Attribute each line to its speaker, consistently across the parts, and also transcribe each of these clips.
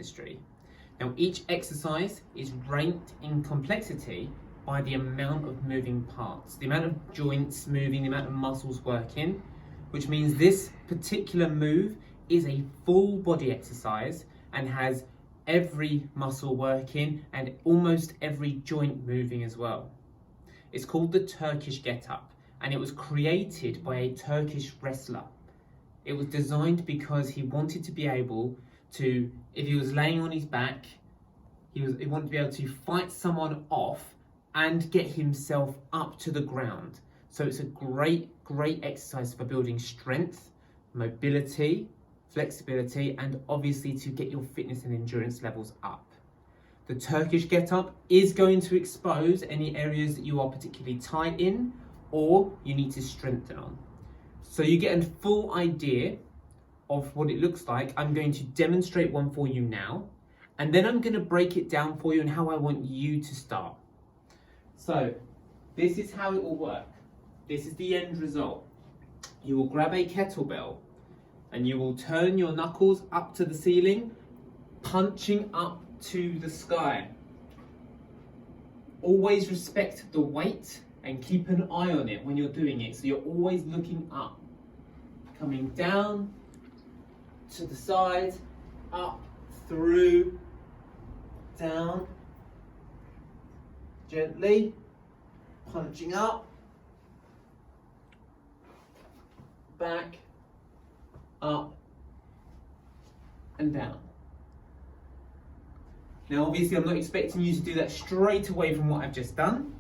Speaker 1: industry. Now, each exercise is ranked in complexity by the amount of moving parts, the amount of joints moving, the amount of muscles working, which means this particular move is a full body exercise and has every muscle working and almost every joint moving as well. It's called the Turkish get-up, and it was created by a Turkish wrestler. It was designed because he wanted to be able to, if he was laying on his back, he wanted to be able to fight someone off and get himself up to the ground. So it's a great exercise for building strength, mobility, flexibility, and obviously to get your fitness and endurance levels up. The Turkish get-up is going to expose any areas that you are particularly tight in or you need to strengthen on. So you get a full idea of what it looks like. I'm going to demonstrate one for you now, and then I'm going to break it down for you and how I want you to start. So this is how it will work. This is the end result. You will grab a kettlebell and you will turn your knuckles up to the ceiling, punching up to the sky. Always respect the weight and keep an eye on it when you're doing it. So you're always looking up, coming down to the side, up, through, down, gently, punching up, back, up, and down. Now obviously I'm not expecting you to do that straight away from what I've just done.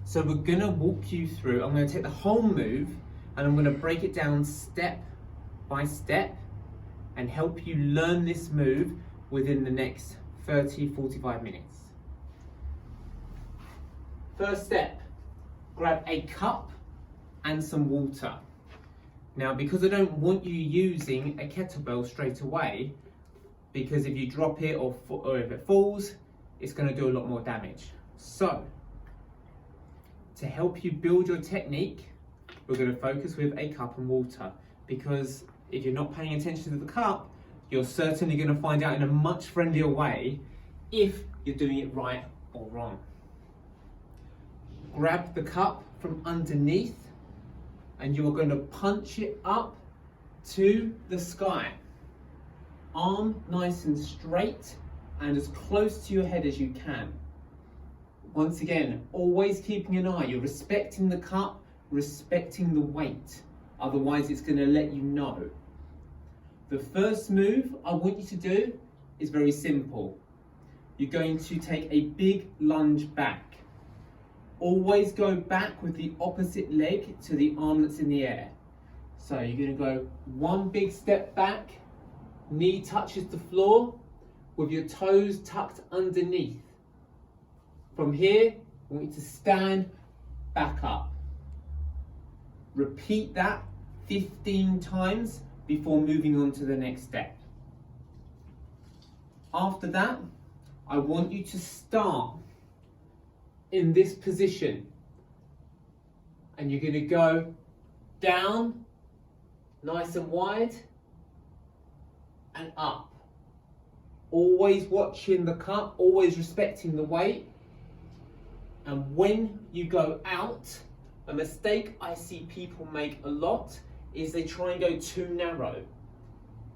Speaker 1: So we're going to walk you through, I'm going to take the whole move and I'm going to break it down step by step and help you learn this move within the next 30-45 minutes. First step, grab a cup and some water. Now because I don't want you using a kettlebell straight away, because if you drop it or if it falls, it's going to do a lot more damage. So to help you build your technique, we're going to focus with a cup and water, because if you're not paying attention to the cup, you're certainly going to find out in a much friendlier way if you're doing it right or wrong. Grab the cup from underneath and you are going to punch it up to the sky. Arm nice and straight and as close to your head as you can. Once again, always keeping an eye. You're respecting the cup, respecting the weight. Otherwise, it's going to let you know. The first move I want you to do is very simple. You're going to take a big lunge back. Always go back with the opposite leg to the arm that's in the air. So you're going to go one big step back, knee touches the floor with your toes tucked underneath. From here, I want you to stand back up. Repeat that 15 times before moving on to the next step. After that, I want you to start in this position. And you're going to go down, nice and wide, and up. Always watching the cup, always respecting the weight. And when you go out, a mistake I see people make a lot is they try and go too narrow.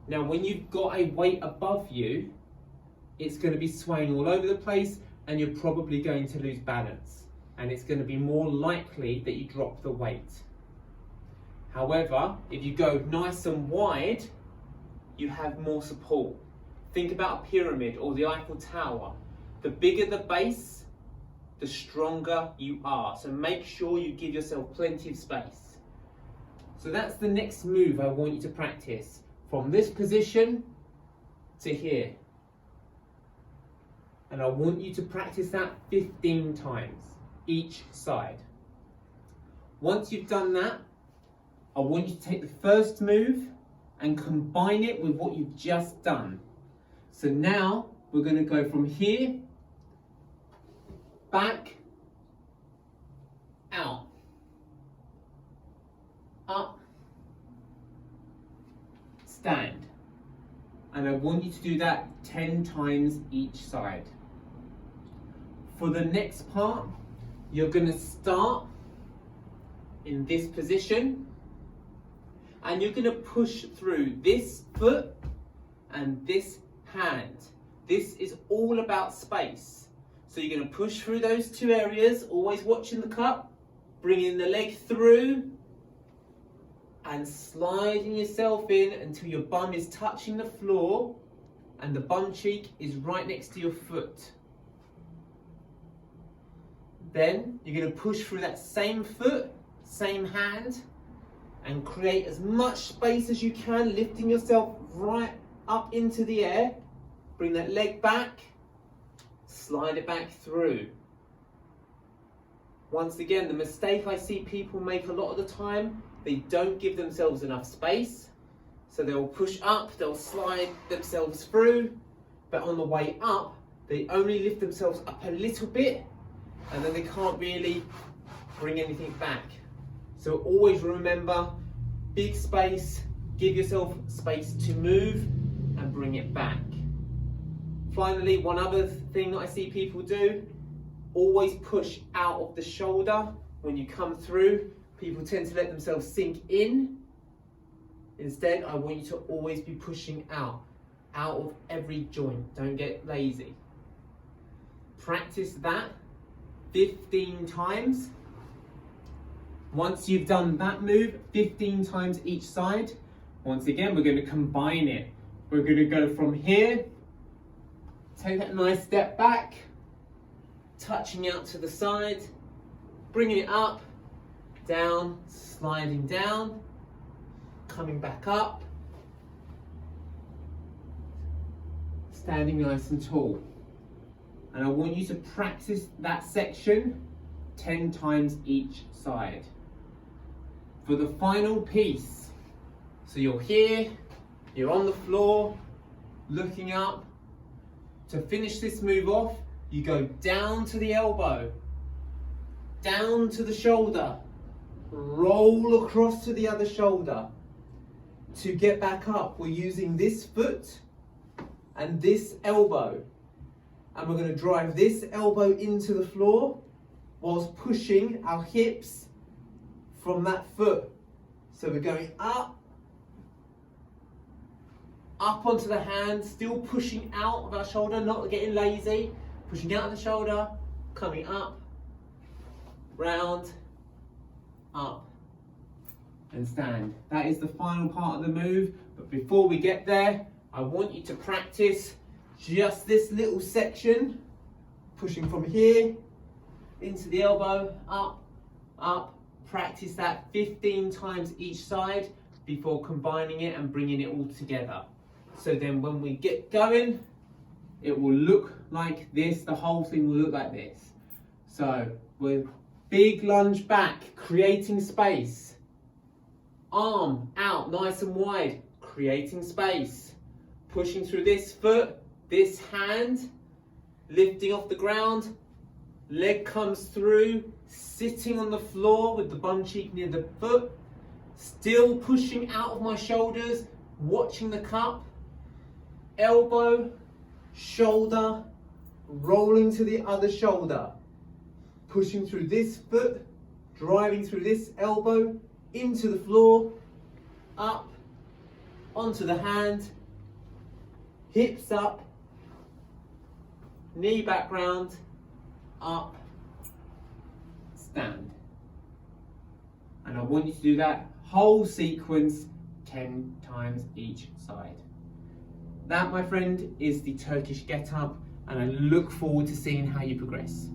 Speaker 1: Now, when you've got a weight above you, it's going to be swaying all over the place and you're probably going to lose balance. And it's going to be more likely that you drop the weight. However, if you go nice and wide, you have more support. Think about a pyramid or the Eiffel Tower. The bigger the base, the stronger you are. So make sure you give yourself plenty of space. So that's the next move I want you to practice. From this position to here. And I want you to practice that 15 times, each side. Once you've done that, I want you to take the first move and combine it with what you've just done. So now we're going to go from here, back, out, up, stand. And I want you to do that 10 times each side. For the next part, you're going to start in this position and you're going to push through this foot and this hand. This is all about space. So you're going to push through those two areas, always watching the cup, bringing the leg through and sliding yourself in until your bum is touching the floor and the bum cheek is right next to your foot. Then you're going to push through that same foot, same hand, and create as much space as you can, lifting yourself right up into the air. Bring that leg back, slide it back through. Once again, the mistake I see people make a lot of the time, they don't give themselves enough space. So they'll push up, they'll slide themselves through, but on the way up, they only lift themselves up a little bit, and then they can't really bring anything back. So always remember, big space, give yourself space to move and bring it back. Finally, one other thing that I see people do, always push out of the shoulder when you come through. People tend to let themselves sink in. Instead, I want you to always be pushing out of every joint. Don't get lazy. Practice that 15 times. Once you've done that move 15 times each side, once again, we're going to combine it. We're going to go from here, take that nice step back, touching out to the side, bringing it up, down, sliding down, coming back up, standing nice and tall. And I want you to practice that section 10 times each side. For the final piece, so you're here, you're on the floor, looking up. To finish this move off, you go down to the elbow, down to the shoulder, roll across to the other shoulder. To get back up, we're using this foot and this elbow. And we're going to drive this elbow into the floor whilst pushing our hips from that foot. So we're going up onto the hand, still pushing out of our shoulder, not getting lazy. Pushing out of the shoulder, coming up, round, up, and stand. That is the final part of the move. But before we get there, I want you to practice just this little section, pushing from here into the elbow, up, up. Practice that 15 times each side before combining it and bringing it all together. So then when we get going, it will look like this. The whole thing will look like this. So with big lunge back, creating space. Arm out nice and wide, creating space. Pushing through this foot, this hand, lifting off the ground, leg comes through, sitting on the floor with the bum cheek near the foot, still pushing out of my shoulders, watching the cup, elbow, shoulder, rolling to the other shoulder, pushing through this foot, driving through this elbow, into the floor, up, onto the hand, hips up, knee back round, up, stand. And I want you to do that whole sequence 10 times each side. That, my friend, is the Turkish get up, and I look forward to seeing how you progress.